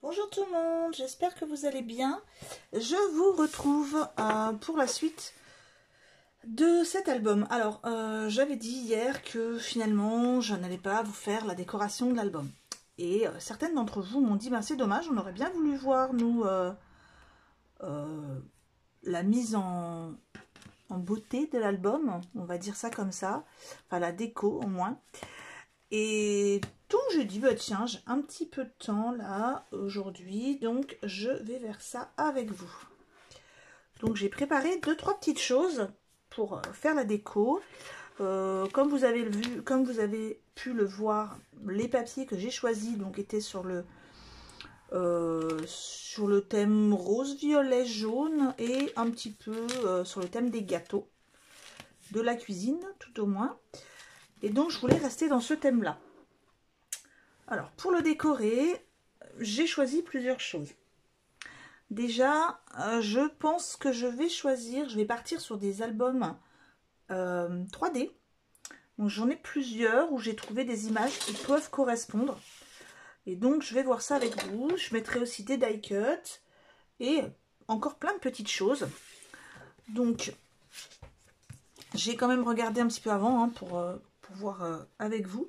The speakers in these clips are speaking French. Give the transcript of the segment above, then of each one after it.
Bonjour tout le monde, j'espère que vous allez bien. Je vous retrouve pour la suite de cet album. Alors, j'avais dit hier que finalement, je n'allais pas vous faire la décoration de l'album. Et certaines d'entre vous m'ont dit, ben, c'est dommage, on aurait bien voulu voir, nous, la mise en beauté de l'album, on va dire ça comme ça, enfin la déco au moins. Et donc j'ai dit, bah tiens, j'ai un petit peu de temps là aujourd'hui, donc je vais vers ça avec vous. Donc j'ai préparé deux trois petites choses pour faire la déco. Comme vous avez vu, comme vous avez pu le voir, les papiers que j'ai choisis donc étaient sur le thème rose, violet, jaune et un petit peu sur le thème des gâteaux, de la cuisine tout au moins. Et donc je voulais rester dans ce thème là. Alors, pour le décorer, j'ai choisi plusieurs choses. Déjà, je pense que je vais partir sur des albums 3D. Donc, j'en ai plusieurs où j'ai trouvé des images qui peuvent correspondre. Et donc, je vais voir ça avec vous. Je mettrai aussi des die cuts et encore plein de petites choses. Donc, j'ai quand même regardé un petit peu avant pour voir avec vous.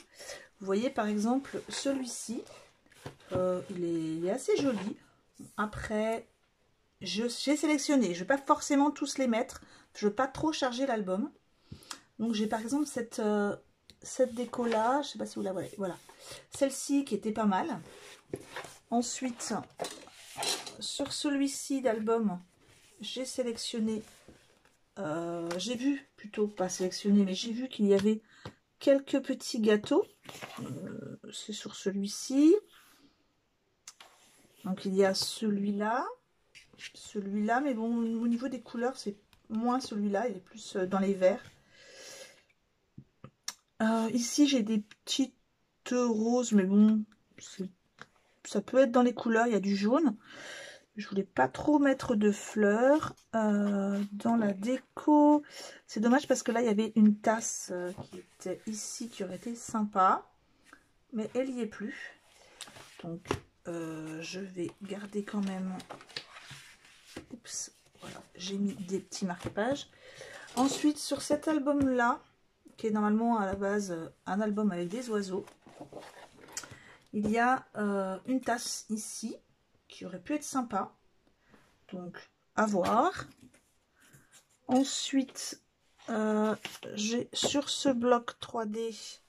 Vous voyez, par exemple, celui-ci. Il est assez joli. Après, j'ai sélectionné. Je ne vais pas forcément tous les mettre. Je ne veux pas trop charger l'album. Donc, j'ai par exemple cette déco-là. Je ne sais pas si vous la voyez. Voilà. Celle-ci qui était pas mal. Ensuite, sur celui-ci d'album, j'ai sélectionné... j'ai vu, plutôt pas sélectionné, mais j'ai vu qu'il y avait quelques petits gâteaux. C'est sur celui-ci. Donc, il y a celui-là. Celui-là, mais bon, au niveau des couleurs, c'est moins celui-là, il est plus dans les verts. Ici, j'ai des petites roses, mais bon, ça peut être dans les couleurs, il y a du jaune. Je voulais pas trop mettre de fleurs dans la déco. C'est dommage parce que là, il y avait une tasse qui était ici, qui aurait été sympa. Mais elle n'y est plus. Donc, je vais garder quand même... Oups, voilà, j'ai mis des petits marque-pages. Ensuite, sur cet album-là, qui est normalement à la base un album avec des oiseaux, il y a une tasse ici, qui aurait pu être sympa. Donc, à voir. Ensuite, j'ai sur ce bloc 3D,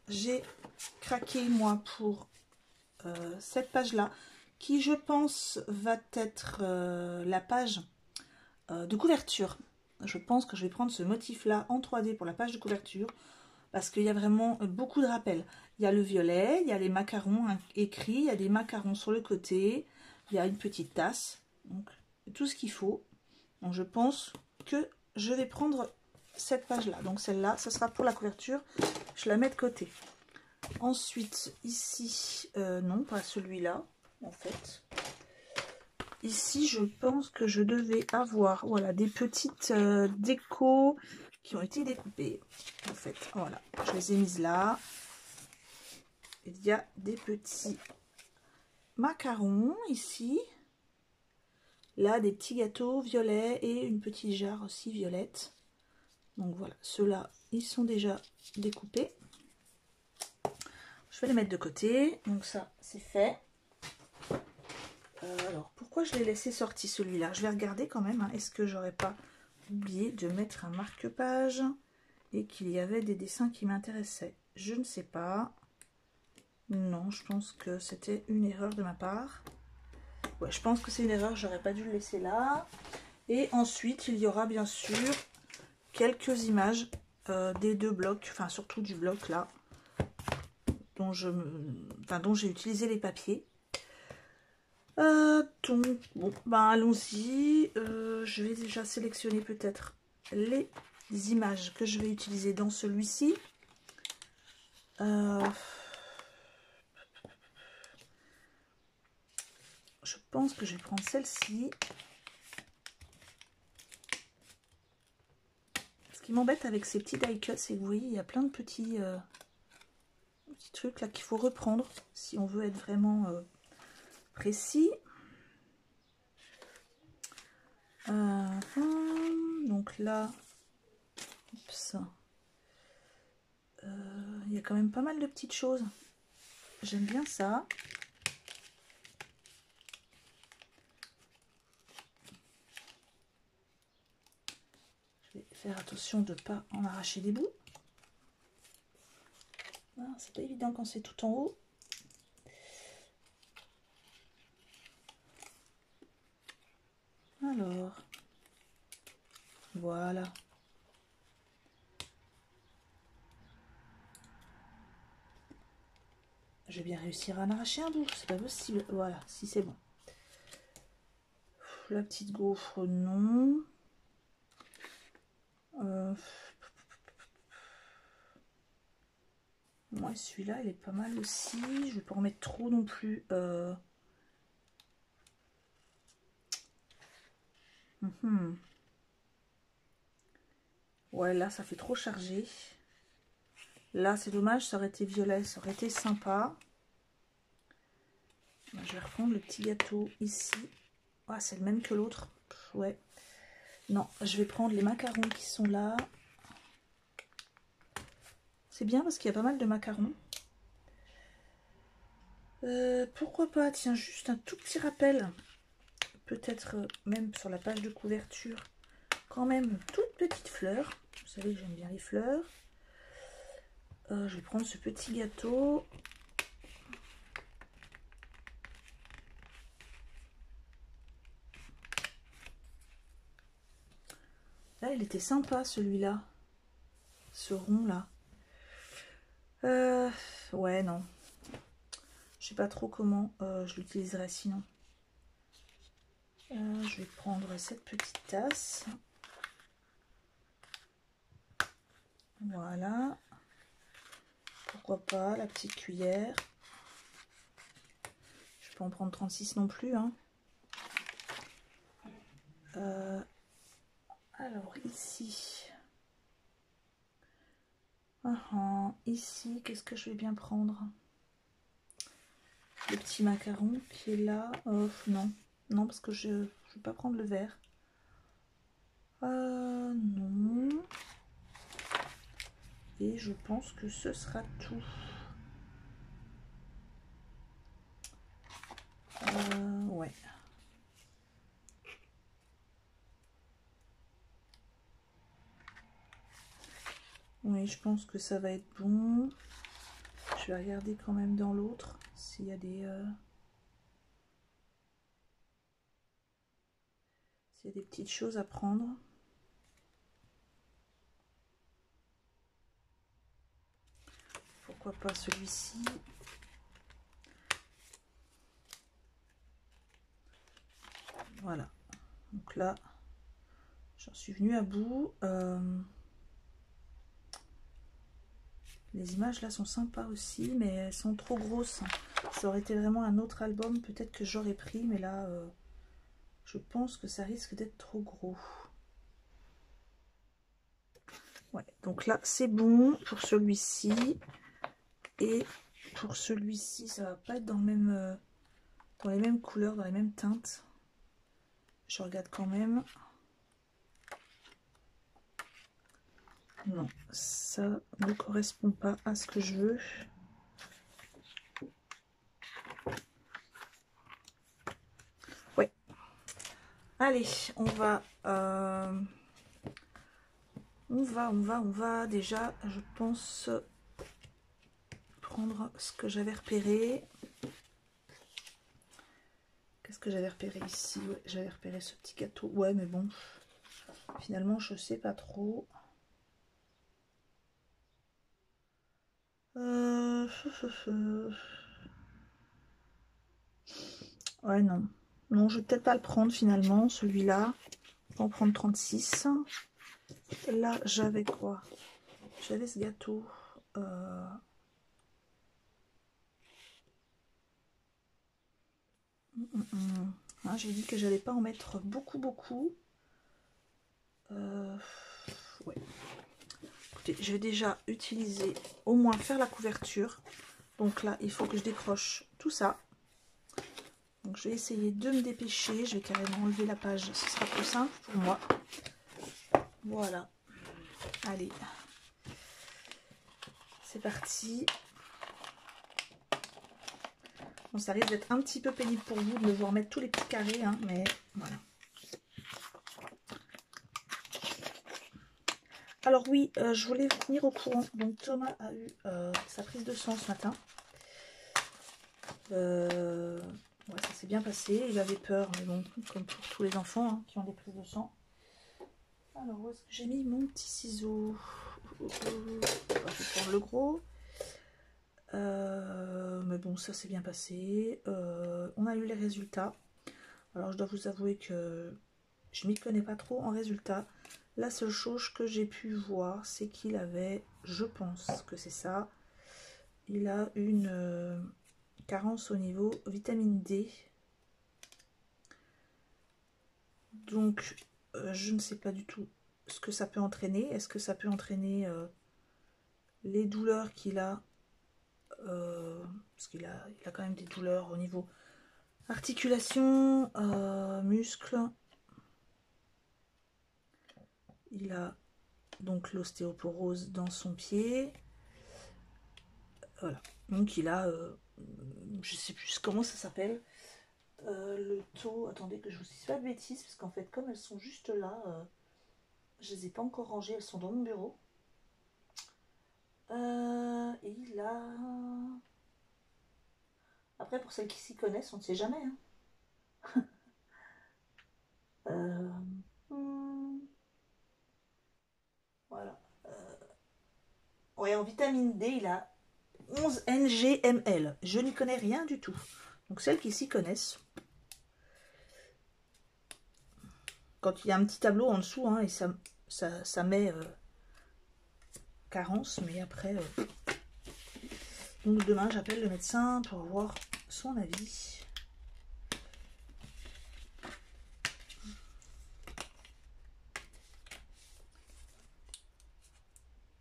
j'ai craqué, moi, pour cette page-là, qui, je pense, va être la page de couverture. Je pense que je vais prendre ce motif-là en 3D pour la page de couverture, parce qu'il y a vraiment beaucoup de rappels. Il y a le violet, il y a les macarons écrits, il y a des macarons sur le côté, il y a une petite tasse, donc tout ce qu'il faut. Donc je pense que je vais prendre cette page-là. Donc celle-là, ce sera pour la couverture, je la mets de côté. Ensuite, ici, non, pas celui-là, en fait. Ici, je pense que je devais avoir, voilà, des petites décos qui ont été découpées. En fait, voilà, je les ai mises là. Il y a des petits macarons ici. Là, des petits gâteaux violets et une petite jarre aussi violette. Donc voilà, ceux-là, ils sont déjà découpés. Je vais les mettre de côté. Donc ça, c'est fait. Alors, pourquoi je l'ai laissé sorti celui-là? Je vais regarder quand même. Hein. Est-ce que j'aurais pas oublié de mettre un marque-page et qu'il y avait des dessins qui m'intéressaient? Je ne sais pas. Non, je pense que c'était une erreur de ma part. Ouais, je pense que c'est une erreur. J'aurais pas dû le laisser là. Et ensuite, il y aura bien sûr quelques images des deux blocs, enfin surtout du bloc là, dont j'ai utilisé les papiers. Donc, bon, ben allons-y. Je vais déjà sélectionner peut-être les images que je vais utiliser dans celui-ci. Je pense que je vais prendre celle-ci. Ce qui m'embête avec ces petits die cuts, c'est que vous voyez, il y a plein de petits petits trucs là qu'il faut reprendre si on veut être vraiment précis. Donc là, il y a quand même pas mal de petites choses. J'aime bien ça. Je vais faire attention de ne pas en arracher des bouts. C'est pas évident quand c'est tout en haut. Alors, voilà. Je vais bien réussir à en arracher un bout, c'est pas possible. Voilà, si c'est bon. La petite gaufre, non. Moi, celui-là, il est pas mal aussi. Je vais pas en mettre trop non plus. Ouais, là, ça fait trop chargé. Là, c'est dommage, ça aurait été violet, ça aurait été sympa. Je vais reprendre le petit gâteau ici. Ah, c'est le même que l'autre. Ouais. Non, je vais prendre les macarons qui sont là. C'est bien parce qu'il y a pas mal de macarons. Pourquoi pas, tiens, juste un tout petit rappel. Peut-être même sur la page de couverture. Quand même une toute petite fleur. Vous savez que j'aime bien les fleurs. Je vais prendre ce petit gâteau. Là, il était sympa celui-là. Ce rond là. Ouais, non. Je sais pas trop comment je l'utiliserai sinon. Je vais prendre cette petite tasse. Voilà. Pourquoi pas la petite cuillère. Je peux en prendre 36 non plus. Hein. Alors ici. Ici, qu'est-ce que je vais bien prendre? Le petit macaron qui est là. Non. Non, parce que je ne vais pas prendre le vert. Non. Et je pense que ce sera tout. Ouais. Oui, je pense que ça va être bon. Je vais regarder quand même dans l'autre s'il y a des... s'il y a des petites choses à prendre. Pourquoi pas celui-ci? Voilà. Donc là, j'en suis venue à bout. Les images là sont sympas aussi, mais elles sont trop grosses. Ça aurait été vraiment un autre album, peut-être que j'aurais pris, mais là, je pense que ça risque d'être trop gros. Ouais, donc là, c'est bon pour celui-ci. Et pour celui-ci, ça va pas être dans le même, dans les mêmes couleurs, dans les mêmes teintes. Je regarde quand même. Non, ça ne correspond pas à ce que je veux. Ouais. Allez, on va déjà, je pense, prendre ce que j'avais repéré. Qu'est-ce que j'avais repéré ici? Ouais, j'avais repéré ce petit gâteau. Ouais, mais bon, finalement, je sais pas trop. Ouais, non. Non, je vais peut-être pas le prendre finalement, celui-là. Je vais en prendre 36. Là, j'avais quoi? J'avais ce gâteau. Ah, j'ai dit que j'allais pas en mettre beaucoup. Ouais. Écoutez, je vais déjà utiliser, au moins faire la couverture. Donc là, il faut que je décroche tout ça. Donc je vais essayer de me dépêcher. Je vais carrément enlever la page. Ce sera plus simple pour moi. Voilà. Allez. C'est parti. Bon, ça risque d'être un petit peu pénible pour vous de me voir mettre tous les petits carrés, hein, mais voilà. Alors oui, je voulais vous tenir au courant. Donc Thomas a eu sa prise de sang ce matin. Ouais, ça s'est bien passé. Il avait peur, mais bon, comme pour tous les enfants hein, qui ont des prises de sang. Alors, où est-ce que j'ai mis mon petit ciseau? Je vais prendre le gros. Mais bon, ça s'est bien passé. On a eu les résultats. Alors, je dois vous avouer que je m'y connais pas trop en résultats. La seule chose que j'ai pu voir, c'est qu'il avait, je pense que c'est ça, il a une carence au niveau vitamine D. Donc, je ne sais pas du tout ce que ça peut entraîner. Est-ce que ça peut entraîner les douleurs qu'il a, parce qu'il a quand même des douleurs au niveau articulation, muscles. Il a donc l'ostéoporose dans son pied. Voilà. Donc il a, je sais plus comment ça s'appelle, le taux. Attendez que je vous dise pas de bêtises, parce qu'en fait, comme elles sont juste là, je les ai pas encore rangées, elles sont dans mon bureau. Et il a... Après, pour celles qui s'y connaissent, on ne sait jamais. Hein. Voilà. Ouais, en vitamine D, il a 11 NGML. Je n'y connais rien du tout. Donc celles qui s'y connaissent, quand il y a un petit tableau en dessous, hein, et ça met carence, mais après... Donc demain, j'appelle le médecin pour avoir son avis.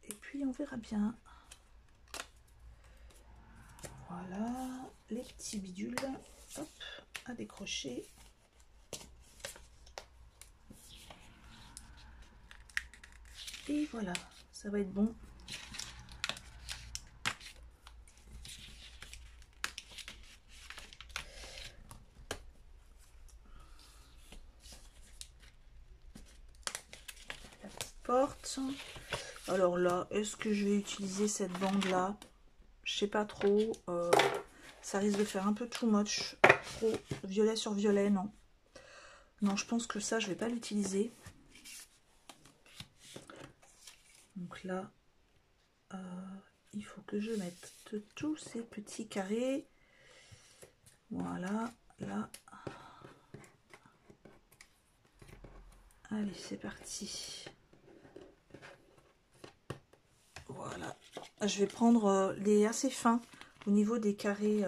Et puis on verra bien. Voilà, les petits bidules, hop, à décrocher. Et voilà, ça va être bon. La petite porte. Alors là, est-ce que je vais utiliser cette bande là? Je sais pas trop. Ça risque de faire un peu too much. Trop violet sur violet, non. Non, je pense que ça, je vais pas l'utiliser. Donc là, il faut que je mette tous ces petits carrés. Voilà, là. Allez, c'est parti. Voilà. Je vais prendre les assez fins au niveau des carrés,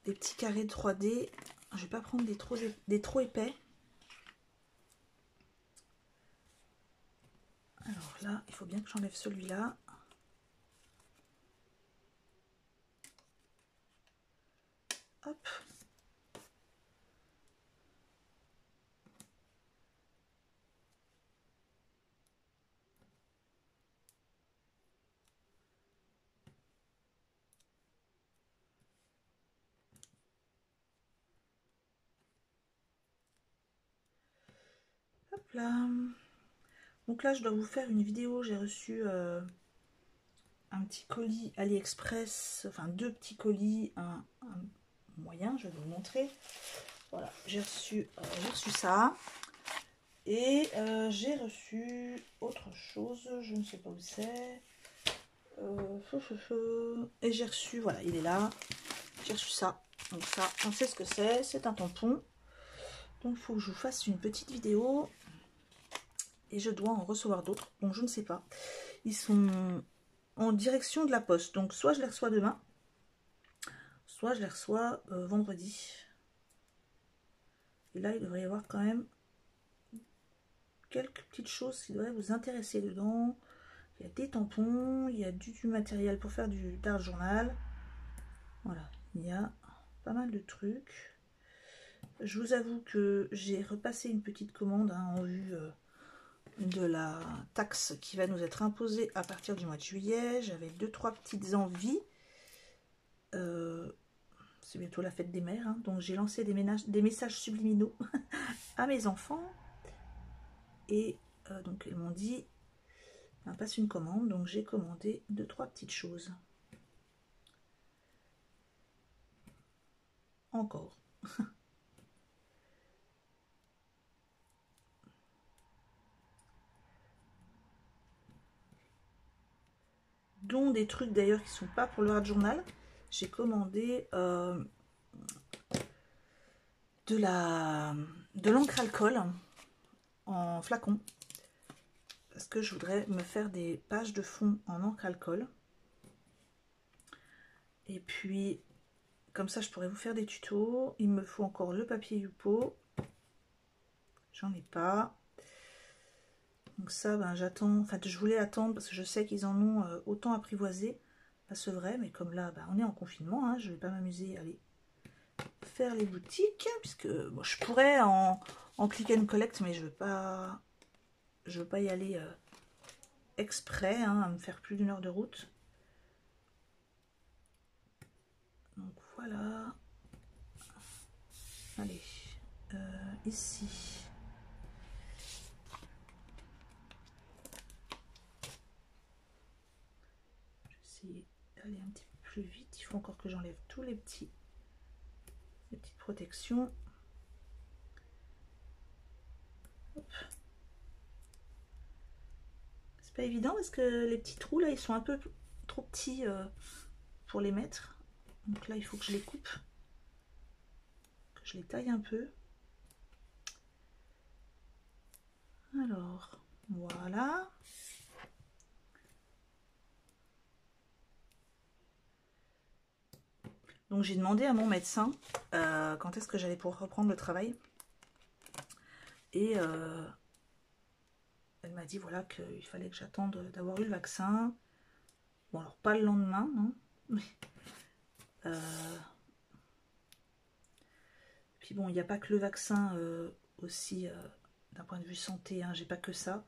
des petits carrés de 3D. Je vais pas prendre des trop épais. Alors là, il faut bien que j'enlève celui-là. Hop. Hop là. Donc là, je dois vous faire une vidéo. J'ai reçu un petit colis AliExpress, enfin 2 petits colis, un moyen, je vais vous montrer. Voilà, j'ai reçu ça. Et j'ai reçu autre chose, je ne sais pas où c'est. Et j'ai reçu, voilà, il est là. J'ai reçu ça. Donc ça, on sait ce que c'est un tampon. Donc il faut que je vous fasse une petite vidéo. Et je dois en recevoir d'autres. Donc je ne sais pas. Ils sont en direction de la poste. Donc soit je les reçois demain, soit je les reçois vendredi. Et là, il devrait y avoir quand même quelques petites choses qui devraient vous intéresser dedans. Il Il y a des tampons, il y a du matériel pour faire du d'art journal. Voilà, il y a pas mal de trucs. Je vous avoue que j'ai repassé une petite commande hein, en vue de la taxe qui va nous être imposée à partir du mois de juillet. J'avais 2-3 petites envies. C'est bientôt la fête des mères, hein, donc j'ai lancé des messages subliminaux à mes enfants. Et donc ils m'ont dit, passe une commande, donc j'ai commandé 2-3 petites choses. Encore. Dont des trucs d'ailleurs qui sont pas pour le art journal. J'ai commandé de l'encre alcool en flacon. Parce que je voudrais me faire des pages de fond en encre alcool. Et puis, comme ça, je pourrais vous faire des tutos. Il me faut encore le papier Yupo. J'en ai pas. Donc ça, ben, j'attends. Enfin, je voulais attendre parce que je sais qu'ils en ont autant apprivoisé. Pas ce vrai, mais comme là, ben, on est en confinement. Hein, je vais pas m'amuser à aller faire les boutiques. Puisque bon, je pourrais en click and collect, mais je veux pas y aller exprès, hein, à me faire plus d'1 heure de route. Donc voilà. Allez, ici. Je vais essayer d'aller un petit peu plus vite. Il faut encore que j'enlève tous les petites protections. C'est pas évident parce que les petits trous là, ils sont un peu trop petits pour les mettre. Donc là, il faut que je les coupe, que je les taille un peu. Alors, voilà. Donc j'ai demandé à mon médecin quand est-ce que j'allais pouvoir reprendre le travail. Et elle m'a dit voilà qu'il fallait que j'attende d'avoir eu le vaccin. Bon alors pas le lendemain, non. Mais, puis bon, il n'y a pas que le vaccin aussi d'un point de vue santé, hein, j'ai pas que ça.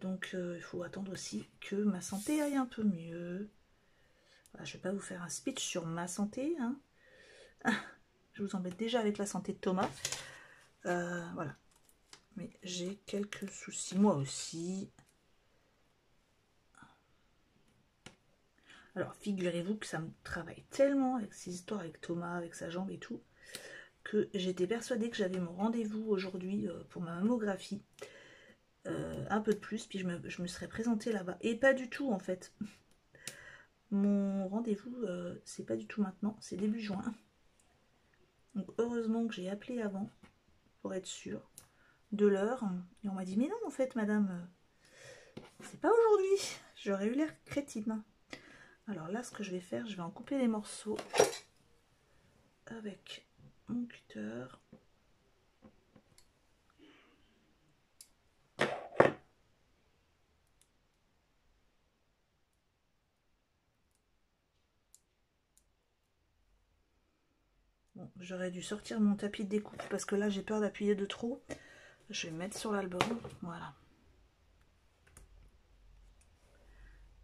Donc il faut attendre aussi que ma santé aille un peu mieux. Voilà, je vais pas vous faire un speech sur ma santé, hein. Je vous embête déjà avec la santé de Thomas. Voilà. Mais j'ai quelques soucis, moi aussi. Alors, figurez-vous que ça me travaille tellement avec ces histoires avec Thomas, avec sa jambe et tout, que j'étais persuadée que j'avais mon rendez-vous aujourd'hui pour ma mammographie. Un peu de plus, puis je me serais présentée là-bas. Et pas du tout, en fait. Mon rendez-vous, c'est pas du tout maintenant, c'est début juin. Donc, heureusement que j'ai appelé avant, pour être sûre de l'heure. Et on m'a dit, mais non, en fait, madame, c'est pas aujourd'hui. J'aurais eu l'air crétine. Alors là, ce que je vais faire, je vais en couper les morceaux avec mon cutter. Bon, j'aurais dû sortir mon tapis de découpe parce que là, j'ai peur d'appuyer de trop. Je vais mettre sur l'album. Voilà.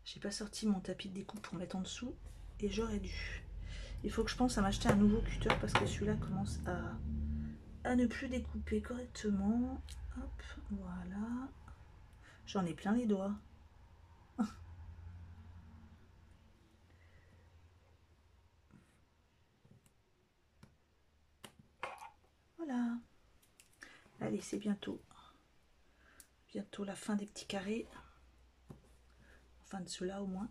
J'ai pas sorti mon tapis de découpe pour mettre en dessous et j'aurais dû. Il faut que je pense à m'acheter un nouveau cutter parce que celui-là commence à ne plus découper correctement. Hop, voilà. J'en ai plein les doigts. Voilà. Allez, c'est bientôt la fin des petits carrés. Enfin de ceux-là au moins.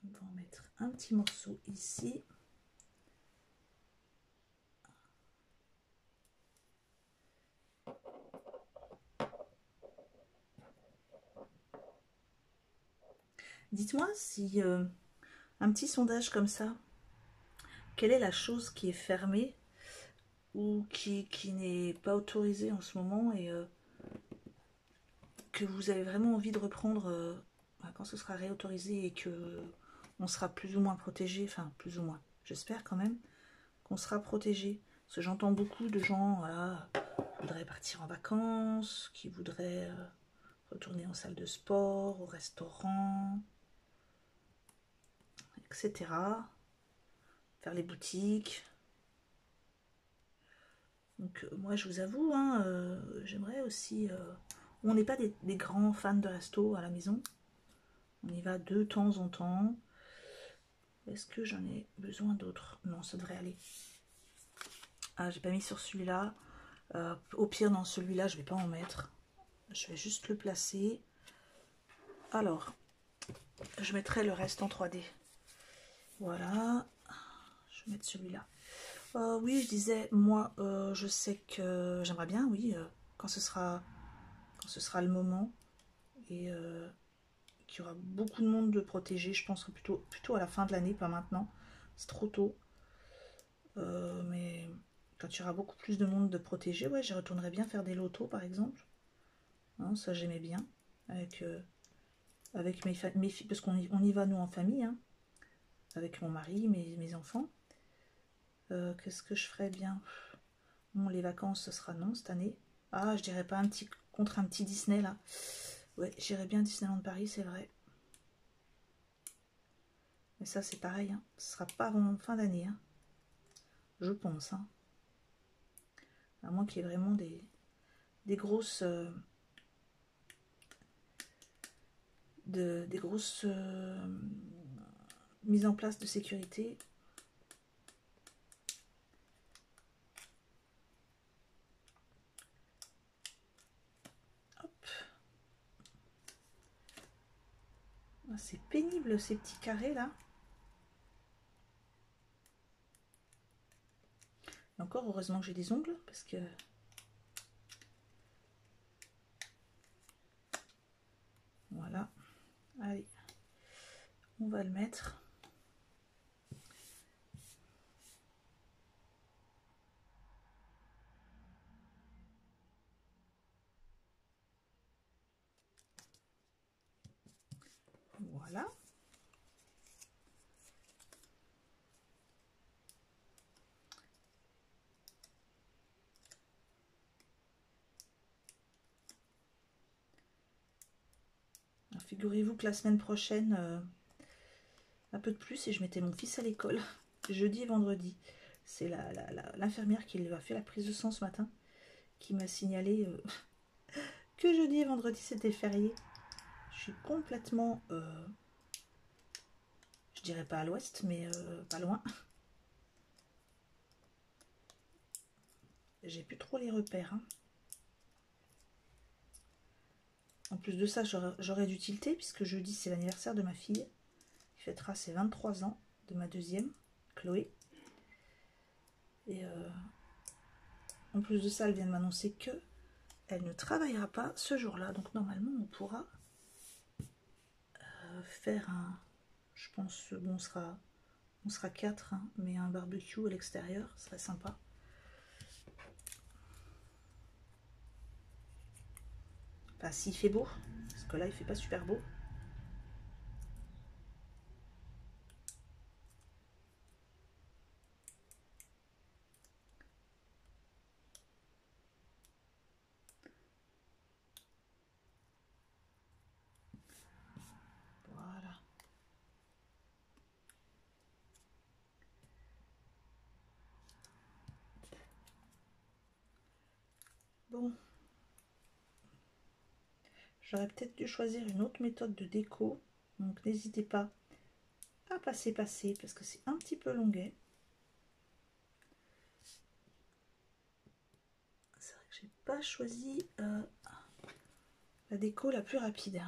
On va en mettre un petit morceau ici. Dites-moi si un petit sondage comme ça, quelle est la chose qui est fermée ou qui n'est pas autorisée en ce moment et que vous avez vraiment envie de reprendre quand ce sera réautorisé et que on sera plus ou moins protégé, enfin plus ou moins, j'espère quand même qu'on sera protégé. Parce que j'entends beaucoup de gens voilà, qui voudraient partir en vacances, qui voudraient retourner en salle de sport, au restaurant, etc. Faire les boutiques. Donc moi je vous avoue, hein, j'aimerais aussi... on n'est pas des grands fans de resto à la maison. On y va de temps en temps. Est-ce que j'en ai besoin d'autres? Non, ça devrait aller. Ah, j'ai pas mis sur celui-là. Au pire, dans celui-là, je vais pas en mettre. Je vais juste le placer. Alors, je mettrai le reste en 3D. Voilà. Je vais mettre celui-là. Oui, je disais, moi, je sais que j'aimerais bien, oui, quand ce sera le moment. Et qu'il y aura beaucoup de monde de protégé. Je pense plutôt à la fin de l'année, pas maintenant. C'est trop tôt. Mais quand il y aura beaucoup plus de monde de protégé, ouais, j'y retournerai bien faire des lotos, par exemple. Hein, ça, j'aimais bien. Avec mes filles, parce qu'on y va, nous, en famille. Hein, avec mon mari, mes enfants. Qu'est-ce que je ferais bien? Bon, les vacances, ce sera non, cette année. Ah, je dirais pas contre un petit Disney, là. Ouais, j'irais bien Disneyland Paris, c'est vrai. Mais ça, c'est pareil. Hein. Ce sera pas avant fin d'année. Hein. Je pense. Hein. À moins qu'il y ait vraiment des grosses... des grosses mises en place de sécurité. Hop. Ah, c'est pénible ces petits carrés là. Et encore heureusement que j'ai des ongles parce que voilà. Allez, on va le mettre. Voilà. Figurez-vous que la semaine prochaine, un peu de plus, et je mettais mon fils à l'école, jeudi et vendredi. C'est l'infirmière qui lui a fait la prise de sang ce matin, qui m'a signalé que jeudi et vendredi c'était férié. Je suis complètement, je dirais pas à l'ouest, mais pas loin. J'ai plus trop les repères. Hein. En plus de ça, j'aurais dû tilter, puisque jeudi, c'est l'anniversaire de ma fille, qui fêtera ses 23 ans, de ma deuxième, Chloé. Et en plus de ça, elle vient de m'annoncer que elle ne travaillera pas ce jour-là. Donc normalement, on pourra faire un... Je pense, bon, on sera 4, hein, mais un barbecue à l'extérieur, ce serait sympa. Enfin, s'il fait beau, parce que là, il fait pas super beau. Voilà. Bon. J'aurais peut-être dû choisir une autre méthode de déco. Donc n'hésitez pas à passer, parce que c'est un petit peu longuet. C'est vrai que j'ai pas choisi la déco la plus rapide.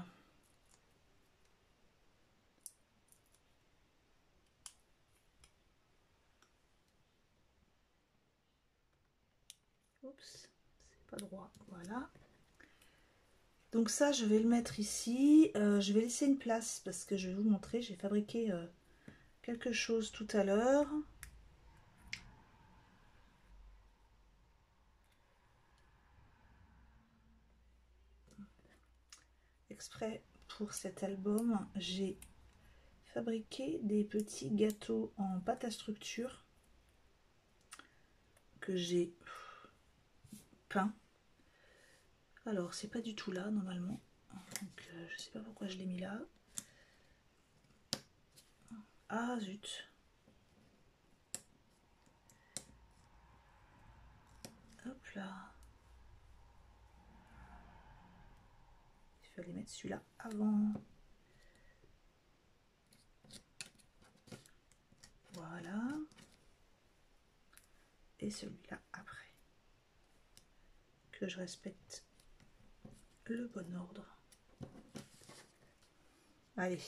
Oups, c'est pas droit. Voilà. Donc ça, je vais le mettre ici. Je vais laisser une place parce que je vais vous montrer. J'ai fabriqué quelque chose tout à l'heure. exprès pour cet album, j'ai fabriqué des petits gâteaux en pâte à structure que j'ai peint. Alors c'est pas du tout là normalement, donc je sais pas pourquoi je l'ai mis là. Ah zut. Hop là. Il fallait mettre celui-là avant. Voilà. Et celui-là après. Que je respecte le bon ordre. Allez,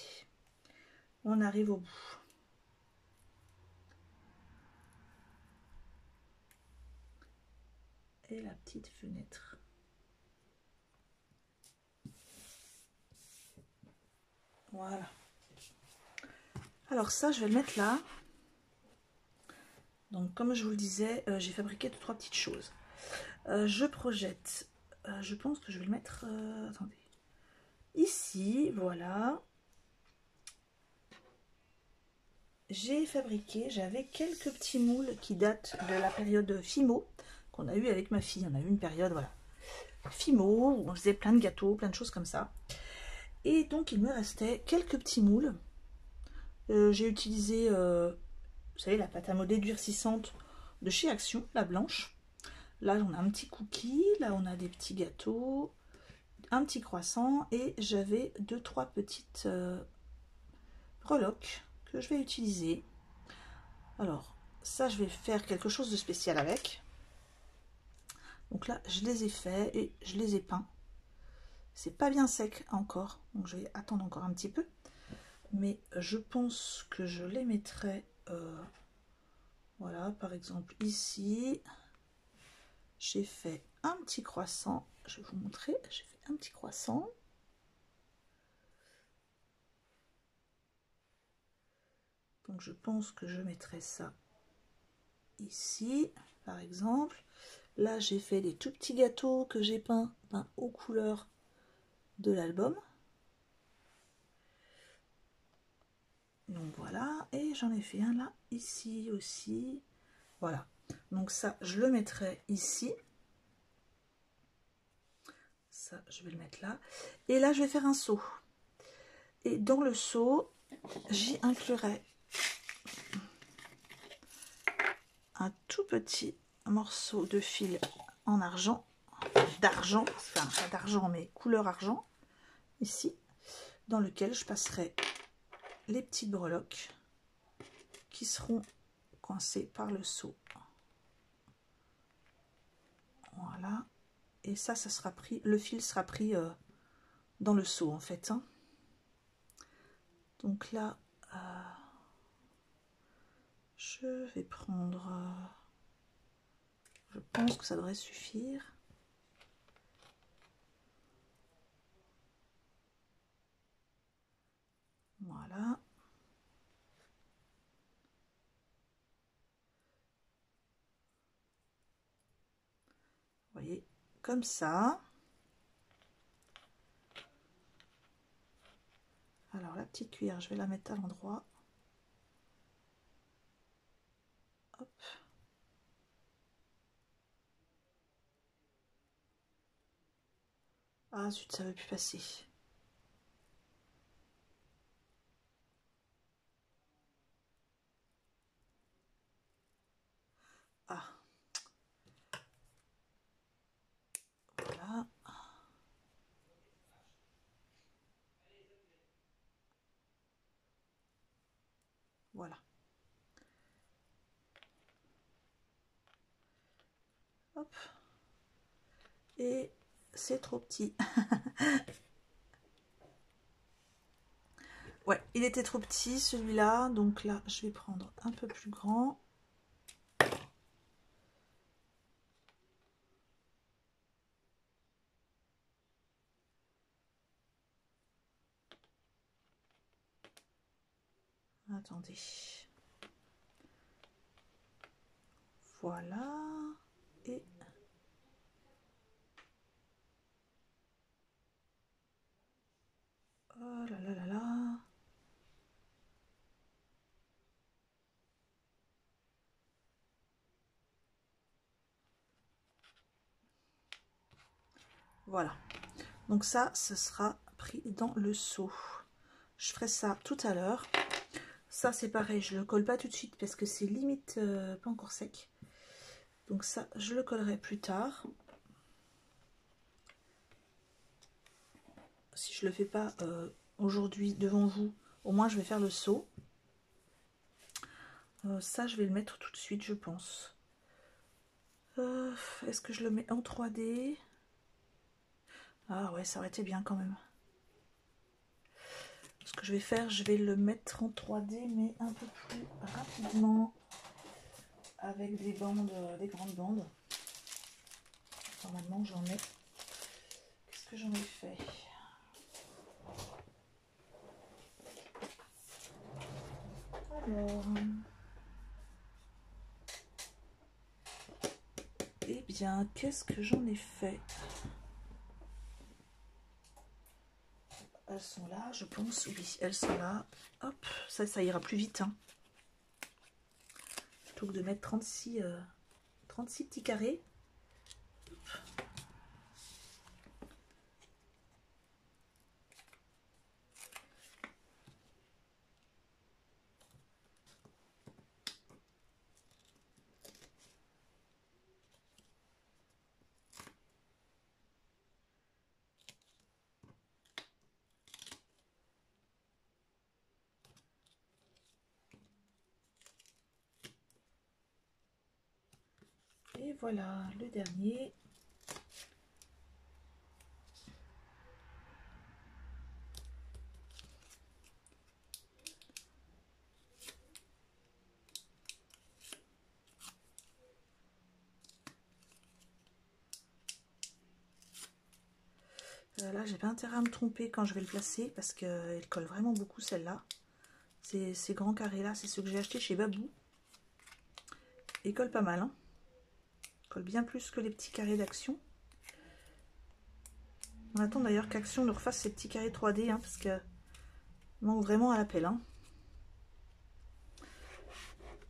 on arrive au bout. Et la petite fenêtre. Voilà. Alors ça, je vais le mettre là. Donc comme je vous le disais, j'ai fabriqué 2-3 petites choses. Je projette. Je pense que je vais le mettre... attendez. Ici, voilà. J'ai fabriqué, j'avais quelques petits moules qui datent de la période Fimo qu'on a eu avec ma fille. On a eu une période, voilà, Fimo, où on faisait plein de gâteaux, plein de choses comme ça. Et donc il me restait quelques petits moules. J'ai utilisé, vous savez, la pâte à modeler durcissante de chez Action, la blanche. Là on a un petit cookie, là on a des petits gâteaux, un petit croissant, et j'avais 2-3 petites breloques que je vais utiliser. Alors ça, je vais faire quelque chose de spécial avec. Donc là je les ai faits et je les ai peints. C'est pas bien sec encore, donc je vais attendre encore un petit peu, mais je pense que je les mettrai voilà, par exemple ici j'ai fait un petit croissant. Je vais vous montrer, j'ai fait un petit croissant. Donc je pense que je mettrai ça ici, par exemple. Là j'ai fait des tout petits gâteaux que j'ai peints aux couleurs de l'album. Donc voilà, et j'en ai fait un là, ici aussi. Voilà, donc ça je le mettrai ici. Ça je vais le mettre là. Et là je vais faire un seau. Et dans le seau, j'y inclurai un tout petit morceau de fil en argent, d'argent, enfin pas d'argent mais couleur argent, ici, dans lequel je passerai les petites breloques qui seront coincées par le seau. Voilà, et ça sera pris, le fil sera pris dans le seau en fait. Hein. Donc là, je vais prendre, je pense que ça devrait suffire. Voilà. Vous voyez, comme ça. Alors la petite cuillère, je vais la mettre à l'endroit. Hop. Ah zut, ça ne veut plus passer. Ah. Voilà. Voilà. Hop. Et c'est trop petit. Ouais, il était trop petit celui-là. Donc là, je vais prendre un peu plus grand. Attendez. Voilà. Et Voilà. Donc ça, ce sera pris dans le seau. Je ferai ça tout à l'heure. Ça, c'est pareil, je le colle pas tout de suite parce que c'est limite pas encore sec. Donc ça, je le collerai plus tard. Si je le fais pas aujourd'hui devant vous, au moins je vais faire le seau. Ça, je vais le mettre tout de suite, je pense. Est-ce que je le mets en 3D? Ah ouais, ça aurait été bien quand même. Ce que je vais faire, je vais le mettre en 3D, mais un peu plus rapidement, avec des bandes, des grandes bandes. Normalement, j'en ai. Qu'est-ce que j'en ai fait? Alors, eh bien, qu'est-ce que j'en ai fait? Elles sont là, je pense. Oui, elles sont là. Hop, ça ira plus vite. Hein. Plutôt que de mettre 36 petits carrés. Et voilà, le dernier. Là, j'ai pas intérêt à me tromper quand je vais le placer parce qu'elle colle vraiment beaucoup celle-là. Ces grands carrés-là, c'est ceux que j'ai achetés chez Babou. Ils collent pas mal. Hein. Ils collent bien plus que les petits carrés d'Action. On attend d'ailleurs qu'Action nous refasse ces petits carrés 3D hein, parce que manque vraiment à l'appel. Hein.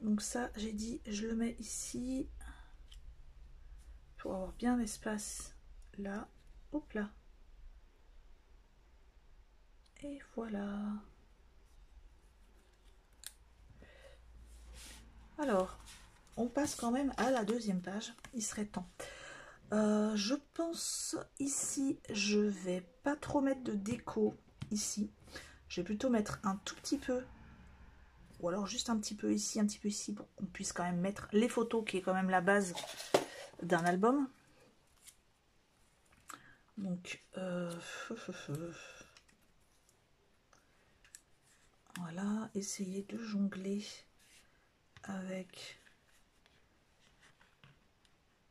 Donc ça, j'ai dit, je le mets ici pour avoir bien l'espace là. Hop là. Et voilà. Alors, on passe quand même à la deuxième page. Il serait temps. Je pense ici, je vais pas trop mettre de déco ici. Je vais plutôt mettre un tout petit peu, ou alors juste un petit peu ici, pour qu'on puisse quand même mettre les photos, qui est quand même la base d'un album. Donc, voilà, essayer de jongler avec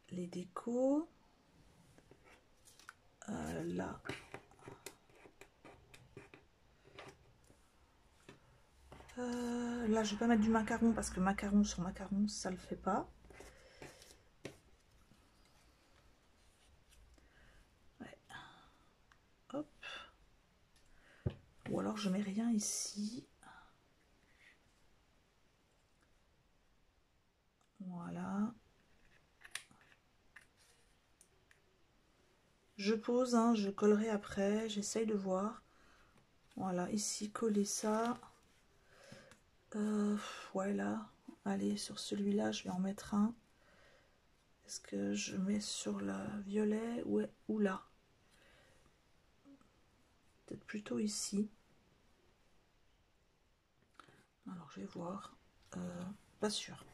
les décos. Là, là, je vais pas mettre du macaron parce que macaron sur macaron, ça le fait pas. Ouais. Hop. Ou alors je mets rien ici. Voilà. Je pose, hein, je collerai après, j'essaye de voir. Voilà, ici, coller ça. Ouais, là. Allez, sur celui-là, je vais en mettre un. Est-ce que je mets sur la violet ou là? Peut-être plutôt ici. Alors, je vais voir. Pas sûr.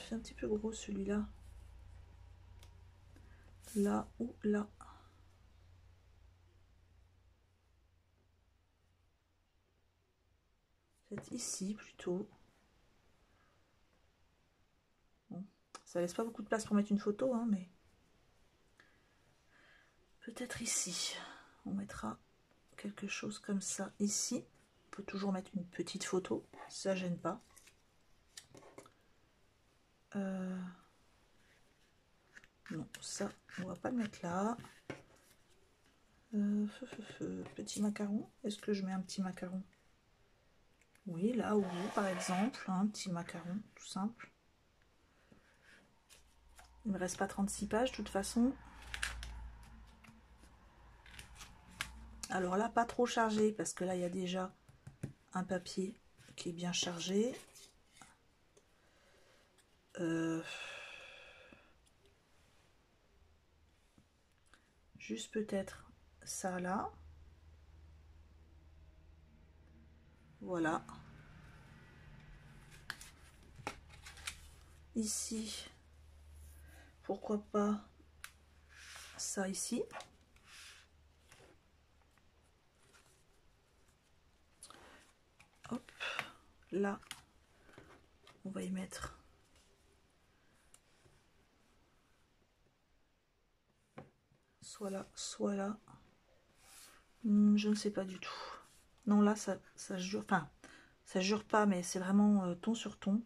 C'est un petit peu gros celui-là. Là ou là. Peut-être ici plutôt. Bon, ça laisse pas beaucoup de place pour mettre une photo, hein, mais peut-être ici. On mettra quelque chose comme ça ici. On peut toujours mettre une petite photo, ça gêne pas. Non, ça, on va pas le mettre là. Petit macaron. Est-ce que je mets un petit macaron? Oui, là, au bout, par exemple, un petit macaron, tout simple. Il ne me reste pas 36 pages, de toute façon. Alors là, pas trop chargé, parce que là, il y a déjà un papier qui est bien chargé. Juste peut-être ça là. Voilà. Ici, pourquoi pas ça ici. Hop, là, on va y mettre soit là, soit là. Je ne sais pas du tout. Non, là, ça jure, enfin, ça jure pas, mais c'est vraiment ton sur ton.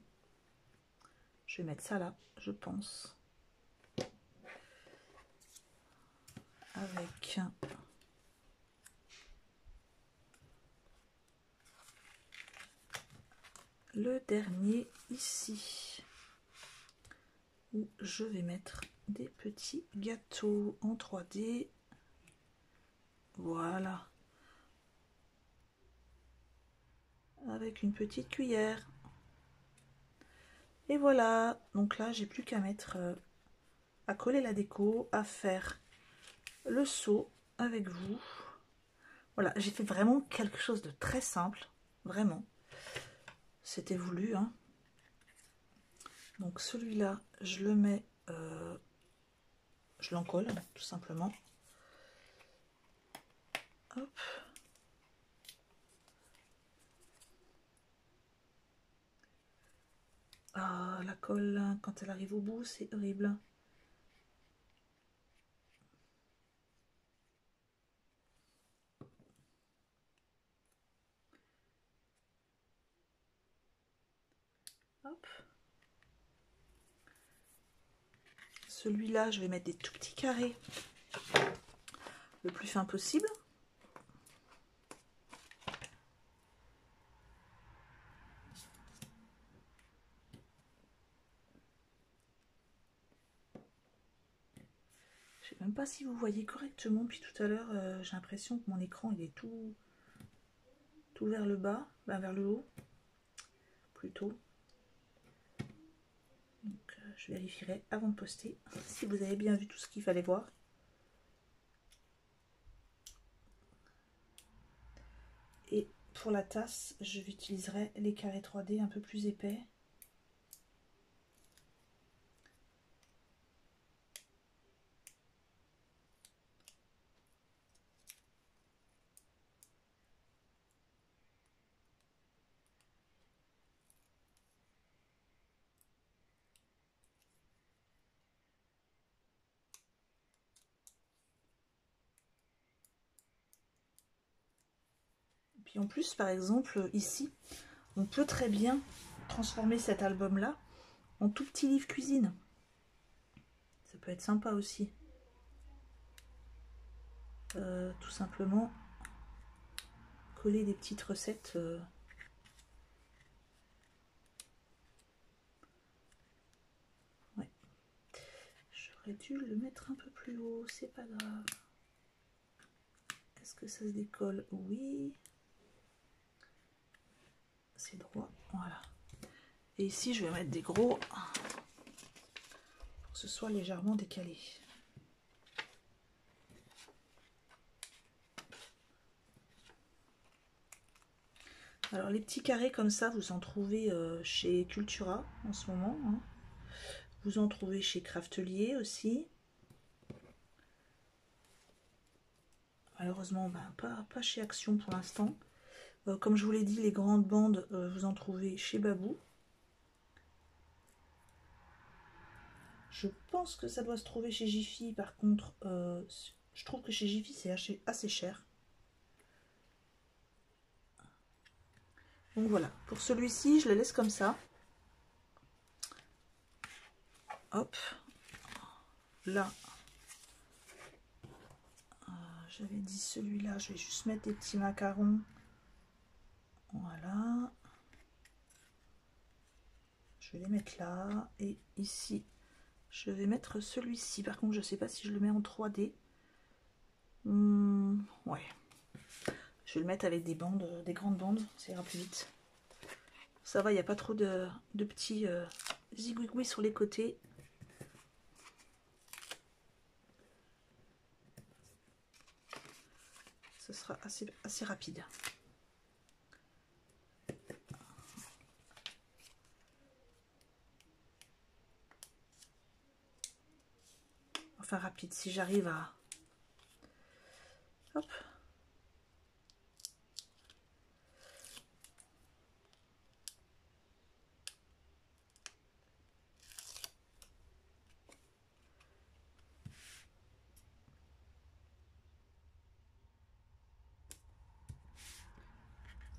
Je vais mettre ça là, je pense. Avec le dernier ici, où je vais mettre des petits gâteaux en 3D. Voilà. Avec une petite cuillère. Et voilà. Donc là, j'ai plus qu'à mettre, à coller la déco, à faire le seau avec vous. Voilà, j'ai fait vraiment quelque chose de très simple. Vraiment. C'était voulu, hein. Donc celui-là, je le mets, je l'encolle, tout simplement. Hop. Ah, la colle, quand elle arrive au bout, c'est horrible. Hop. Celui-là, je vais mettre des tout petits carrés, le plus fin possible. Je sais même pas si vous voyez correctement, puis tout à l'heure, j'ai l'impression que mon écran, il est tout vers le bas, ben vers le haut, plutôt. Donc, je vérifierai avant de poster si vous avez bien vu tout ce qu'il fallait voir. Et pour la tasse, j'utiliserai les carrés 3D un peu plus épais. Puis en plus, par exemple, ici, on peut très bien transformer cet album-là en tout petit livre cuisine. Ça peut être sympa aussi. Tout simplement, coller des petites recettes. Ouais. J'aurais dû le mettre un peu plus haut, c'est pas grave. Est-ce que ça se décolle? Oui. C'est droit, voilà. Et ici, je vais mettre des gros pour que ce soit légèrement décalé. Alors les petits carrés comme ça, vous en trouvez chez Cultura en ce moment. Hein. Vous en trouvez chez Craftelier aussi. Malheureusement, ben, pas chez Action pour l'instant. Comme je vous l'ai dit, les grandes bandes, vous en trouvez chez Babou. Je pense que ça doit se trouver chez Jiffy. Par contre, je trouve que chez Jiffy, c'est assez cher. Donc voilà, pour celui-ci, je le laisse comme ça. Hop. Là, j'avais dit celui-là, je vais juste mettre des petits macarons. Voilà. je vais les mettre là. Et ici, je vais mettre celui-ci. Par contre, je ne sais pas si je le mets en 3D. Ouais. Je vais le mettre avec des bandes, des grandes bandes. Ça ira plus vite. Ça va, il n'y a pas trop de petits zigouigouis sur les côtés. Ce sera assez rapide. Enfin rapide, si j'arrive à... Hop.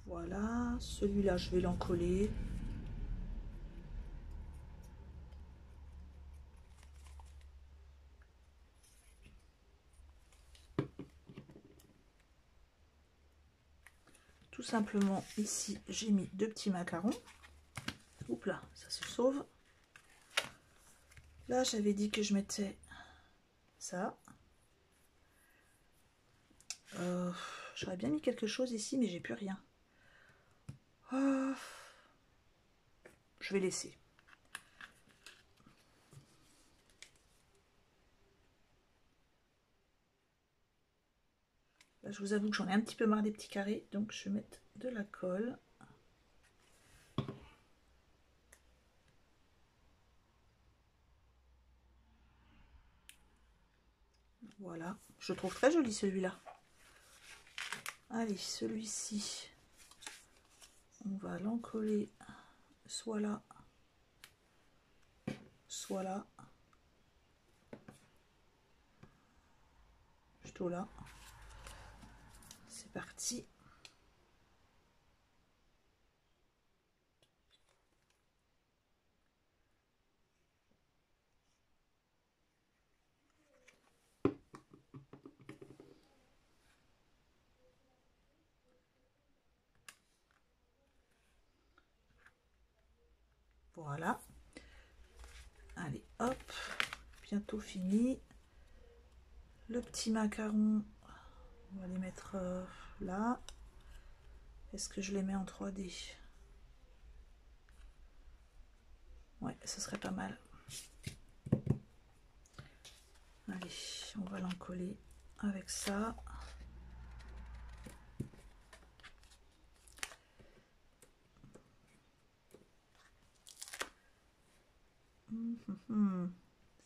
Voilà, celui-là, je vais l'encoller. Tout simplement, ici, j'ai mis 2 petits macarons. Oups là, ça se sauve. Là, j'avais dit que je mettais ça. J'aurais bien mis quelque chose ici, mais j'ai plus rien. Je vais laisser. Là, je vous avoue que j'en ai un petit peu marre des petits carrés, donc je vais mettre de la colle. Voilà, je trouve très joli celui-là. Allez, celui-ci, on va l'encoller soit là, soit là, plutôt là. C'est parti. Voilà. Allez, hop, bientôt fini. Le petit macaron, on va les mettre là. Est-ce que je les mets en 3D? Ouais, ce serait pas mal. Allez, on va l'encoller avec ça.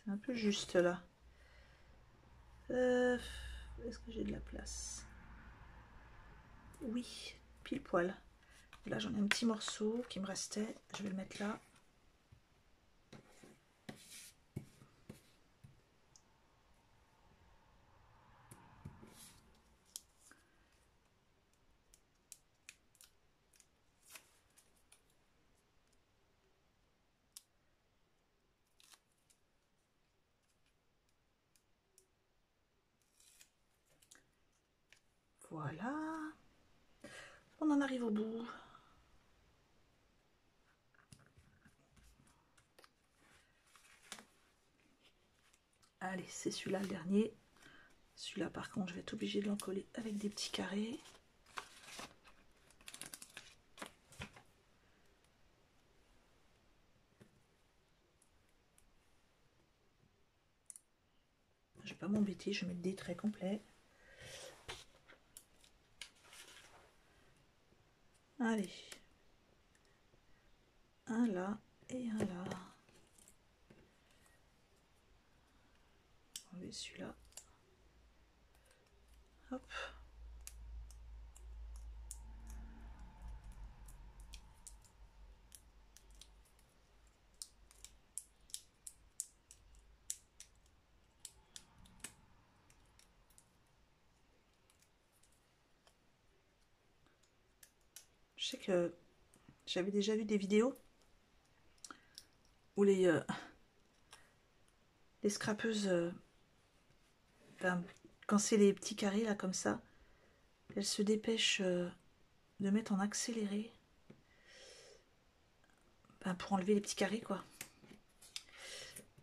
C'est un peu juste là. Est-ce que j'ai de la place? Oui, pile poil. Là, j'en ai un petit morceau qui me restait. Je vais le mettre là. Voilà. On en arrive au bout. Allez, c'est celui-là le dernier. Celui-là, par contre, je vais être obligée de l'encoller avec des petits carrés. Je vais pas m'embêter, je vais mettre des traits complets. Allez. Un là et un là. On va celui-là. Hop. Je sais que j'avais déjà vu des vidéos où les scrapeuses, quand c'est les petits carrés là comme ça, elles se dépêchent de mettre en accéléré ben, pour enlever les petits carrés quoi.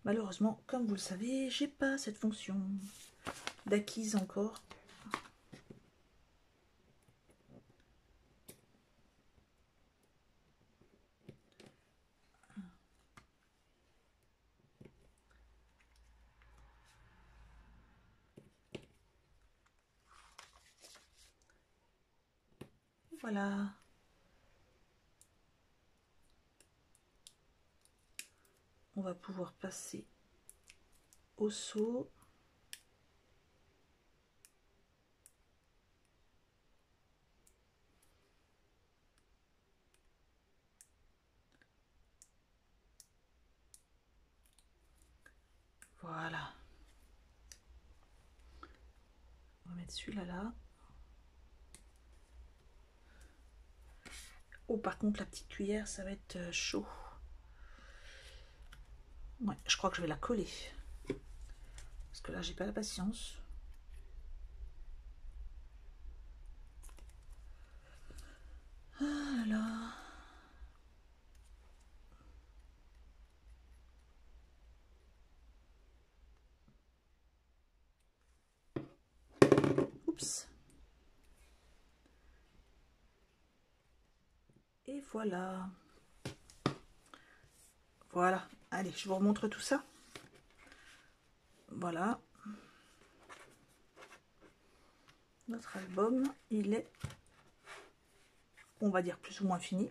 Malheureusement, comme vous le savez, j'ai pas cette fonction d'acquise encore. Voilà. On va pouvoir passer au seau. Voilà. On va mettre celui-là là. Oh, par contre, la petite cuillère, ça va être chaud. Ouais, je crois que je vais la coller. Parce que là, j'ai pas la patience. Ah là. Oups. Et voilà. Voilà. Allez, je vous remontre tout ça. Voilà. Notre album, il est, on va dire, plus ou moins fini.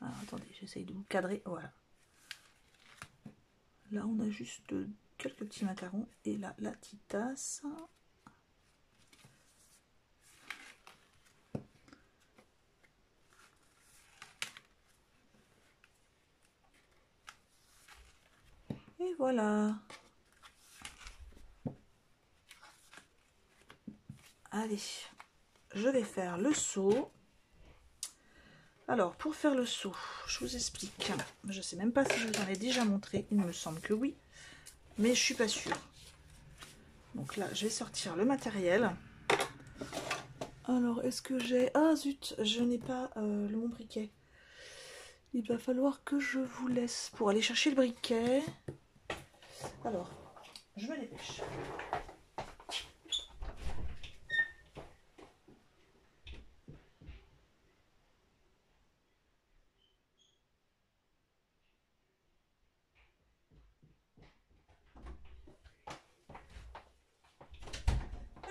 Alors, attendez, j'essaye de vous cadrer. Voilà. Là, on a juste quelques petits macarons. Et là, la petite tasse. Et voilà. Allez, je vais faire le seau. Alors, pour faire le seau, je vous explique. Je ne sais même pas si je vous en ai déjà montré. Il me semble que oui. Mais je suis pas sûre. Donc là, je vais sortir le matériel. Alors, est-ce que j'ai... Ah zut, je n'ai pas mon briquet. Il va falloir que je vous laisse pour aller chercher le briquet. Alors, je me dépêche.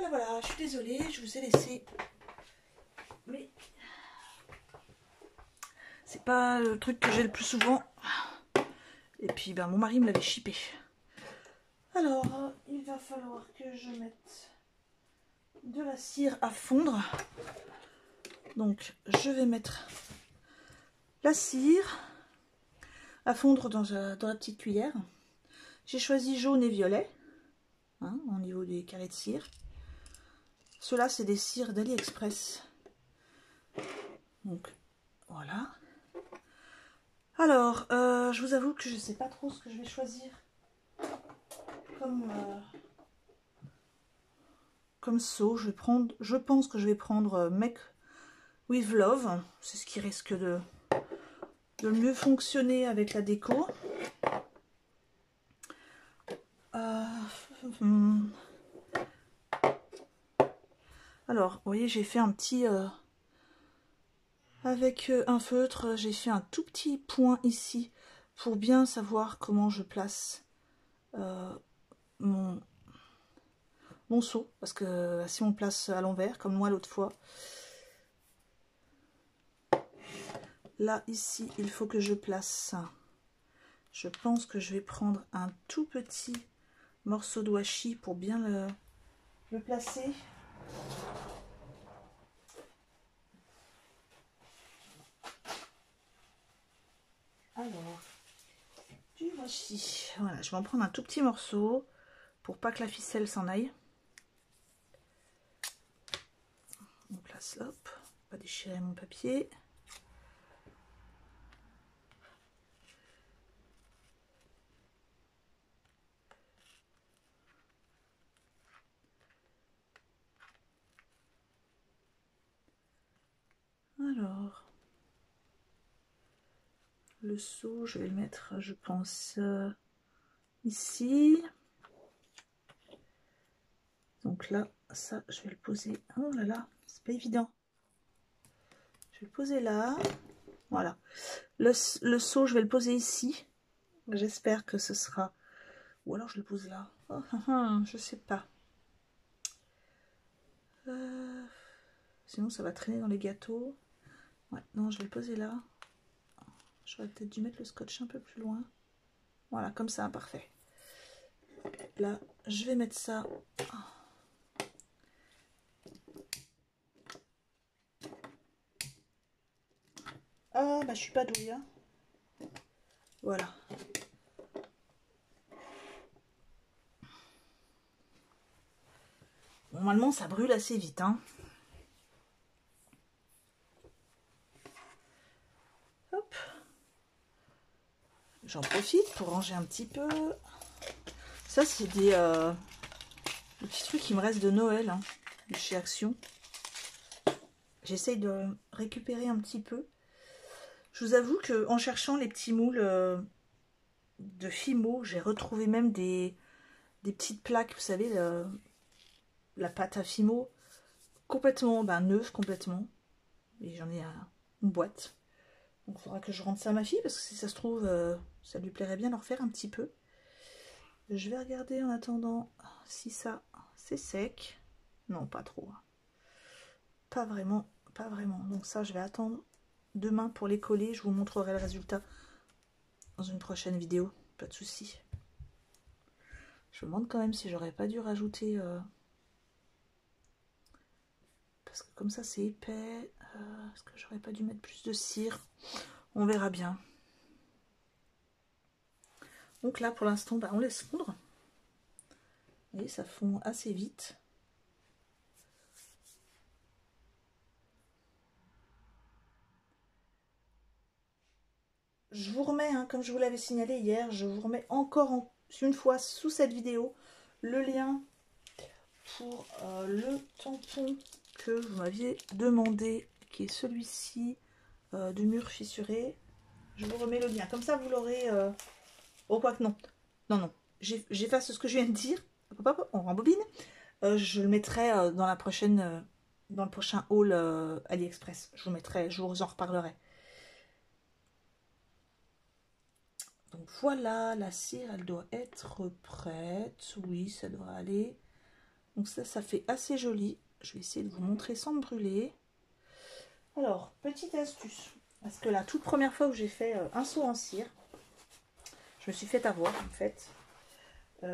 Voilà, je suis désolée, je vous ai laissé. Mais c'est pas le truc que j'ai le plus souvent. Et puis, ben, mon mari me l'avait chippé. Alors, il va falloir que je mette de la cire à fondre. Donc, je vais mettre la cire à fondre dans la petite cuillère. J'ai choisi jaune et violet, hein, au niveau des carrés de cire. Ceux-là, c'est des cires d'AliExpress. Donc, voilà. Alors, je vous avoue que je ne sais pas trop ce que je vais choisir comme seau. Je pense que je vais prendre Make with Love. C'est ce qui risque de mieux fonctionner avec la déco. Alors, vous voyez, j'ai fait un petit... avec un feutre, j'ai fait un tout petit point ici pour bien savoir comment je place mon seau. Parce que si on place à l'envers, comme moi l'autre fois, là, ici, il faut que je place... Je pense que je vais prendre un tout petit morceau de washi pour bien le placer. Alors, du washi. Voilà, je vais en prendre un tout petit morceau pour pas que la ficelle s'en aille. On place, hop, pas déchirer mon papier. Alors, le seau, je vais le mettre, je pense, ici. Donc là, ça, je vais le poser. Oh là là, c'est pas évident. Je vais le poser là. Voilà. Le seau, je vais le poser ici. J'espère que ce sera... Ou alors je le pose là. Oh, je sais pas. Sinon, ça va traîner dans les gâteaux. Ouais, non, je vais le poser là. J'aurais peut-être dû mettre le scotch un peu plus loin. Voilà, comme ça, parfait. Là, je vais mettre ça. Ah, bah, je suis pas douée, hein. Voilà. Normalement, ça brûle assez vite, hein. Hop. J'en profite pour ranger un petit peu. Ça, c'est des petits trucs qui me restent de Noël, hein, de chez Action. J'essaye de récupérer un petit peu. Je vous avoue qu'en cherchant les petits moules de Fimo, j'ai retrouvé même des petites plaques, vous savez, la pâte à Fimo, complètement neuve, complètement. Et j'en ai une boîte. Donc il faudra que je rende ça à ma fille, parce que si ça se trouve, ça lui plairait bien d'en refaire un petit peu. Je vais regarder en attendant si ça, c'est sec. Non, pas trop. Pas vraiment, pas vraiment. Donc ça, je vais attendre demain pour les coller. Je vous montrerai le résultat dans une prochaine vidéo. Pas de souci. Je me demande quand même si j'aurais pas dû rajouter... parce que comme ça, c'est épais. Est-ce que j'aurais pas dû mettre plus de cire? On verra bien. Donc là, pour l'instant, on laisse fondre. Vous voyez, ça fond assez vite. Je vous remets, hein, comme je vous l'avais signalé hier, je vous remets encore une fois sous cette vidéo le lien pour le tampon que vous m'aviez demandé, qui est celui-ci du mur fissuré. Je vous remets le lien, comme ça vous l'aurez... Oh, quoi que non. Non, non. J'efface ce que je viens de dire. Hop, hop, on rembobine. Je le mettrai dans la prochaine... dans le prochain haul AliExpress. Je vous mettrai, je vous en reparlerai. Donc voilà, la cire, elle doit être prête. Oui, ça doit aller. Donc ça fait assez joli. Je vais essayer de vous montrer sans me brûler. Alors, petite astuce. Parce que la toute première fois où j'ai fait un seau en cire, je me suis fait avoir en fait.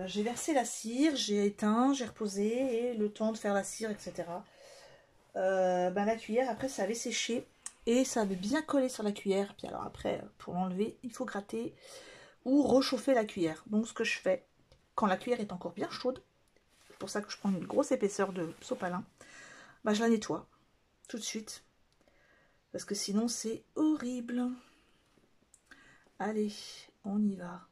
J'ai versé la cire, j'ai éteint, j'ai reposé et le temps de faire la cire, etc. La cuillère, après, ça avait séché et ça avait bien collé sur la cuillère. Puis alors après, pour l'enlever, il faut gratter ou réchauffer la cuillère. Donc ce que je fais, quand la cuillère est encore bien chaude, c'est pour ça que je prends une grosse épaisseur de sopalin, je la nettoie tout de suite. Parce que sinon, c'est horrible. Allez, on y va.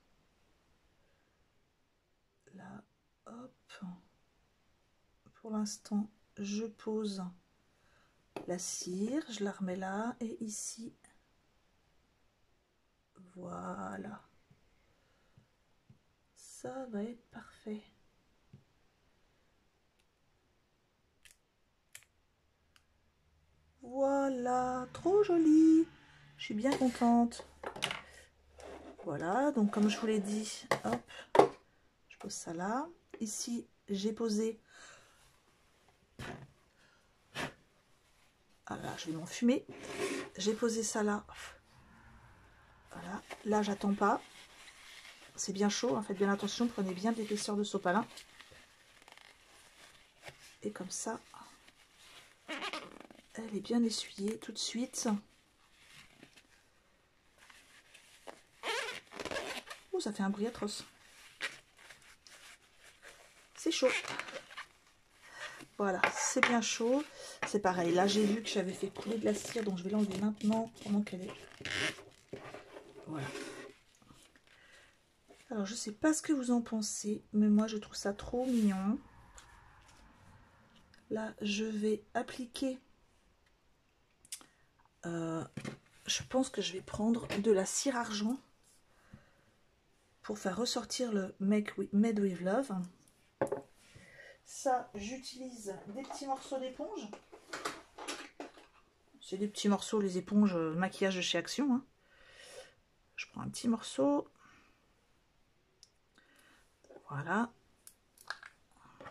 Là, hop. Pour l'instant, je pose la cire, je la remets là et ici. Voilà. Ça va être parfait. Voilà, trop joli. Je suis bien contente. Voilà, donc comme je vous l'ai dit, hop, je pose ça là. Ici, j'ai posé... Ah là, je vais m'enfumer. J'ai posé ça là. Voilà, là j'attends pas. C'est bien chaud, faites bien attention, prenez bien de l'épaisseur de sopalin. Et comme ça, elle est bien essuyée tout de suite. Oh, ça fait un bruit atroce. C'est chaud. Voilà, c'est bien chaud. C'est pareil, là j'ai vu que j'avais fait couler de la cire, donc je vais l'enlever maintenant pendant qu'elle est... Voilà. Alors je sais pas ce que vous en pensez, mais moi je trouve ça trop mignon. Là je vais appliquer je pense que je vais prendre de la cire argent pour faire ressortir le Made with Love. Ça, j'utilise des petits morceaux d'éponge. C'est des petits morceaux, les éponges maquillage de chez Action. Hein. Je prends un petit morceau. Voilà.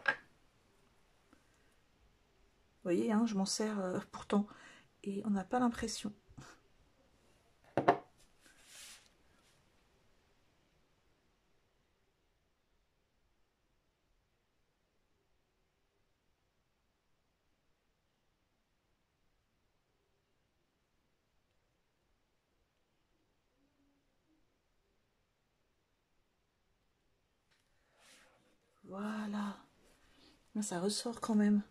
Vous voyez, hein, je m'en sers pourtant. Et on n'a pas l'impression. Voilà. Là, ça ressort quand même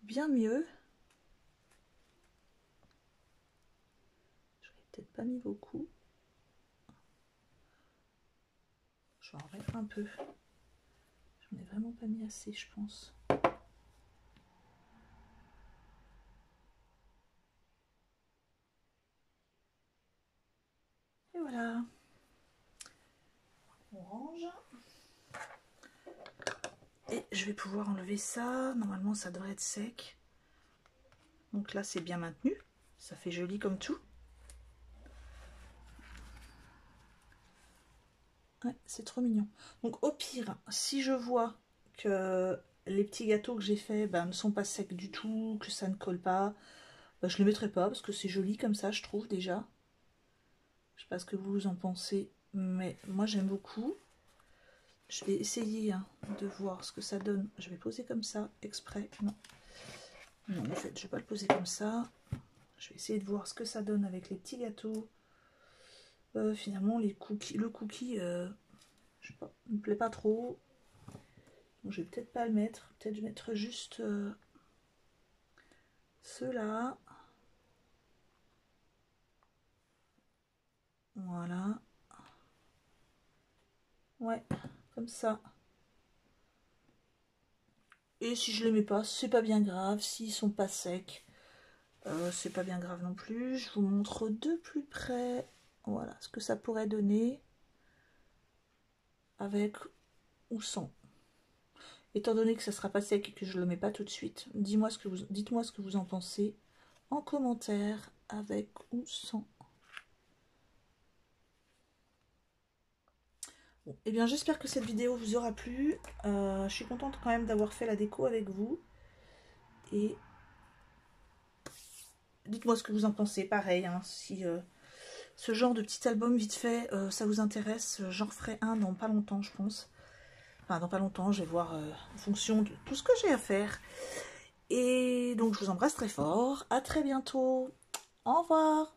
bien mieux. Je n'aurais peut-être pas mis beaucoup. Je vais en remettre un peu. Je n'en ai vraiment pas mis assez, je pense. Et voilà. On range. Et je vais pouvoir enlever ça. Normalement, ça devrait être sec. Donc là, c'est bien maintenu. Ça fait joli comme tout. Ouais, c'est trop mignon. Donc au pire, si je vois que les petits gâteaux que j'ai faits ne sont pas secs du tout, que ça ne colle pas, je les mettrai pas parce que c'est joli comme ça, je trouve déjà. Je sais pas ce que vous en pensez, mais moi j'aime beaucoup. Je vais essayer de voir ce que ça donne. Je vais poser comme ça, exprès. Non, non en fait, je vais pas le poser comme ça. Je vais essayer de voir ce que ça donne avec les petits gâteaux. Finalement, le cookie, je sais pas, il me plaît pas trop. Donc, je vais peut-être pas le mettre. Peut-être je vais mettre juste ceux-là. Voilà. Ouais, comme ça. Et si je les mets pas, c'est pas bien grave. S'ils sont pas secs, c'est pas bien grave non plus. Je vous montre de plus près. Voilà ce que ça pourrait donner avec ou sans. Étant donné que ça sera pas sec et que je le mets pas tout de suite, dites-moi ce que vous en pensez en commentaire, avec ou sans. Bon, et bien j'espère que cette vidéo vous aura plu. Je suis contente quand même d'avoir fait la déco avec vous. Et dites-moi ce que vous en pensez, pareil, hein, si ce genre de petit album vite fait, ça vous intéresse, j'en referai un dans pas longtemps, je pense. Enfin, dans pas longtemps, je vais voir en fonction de tout ce que j'ai à faire. Et donc, je vous embrasse très fort. À très bientôt. Au revoir.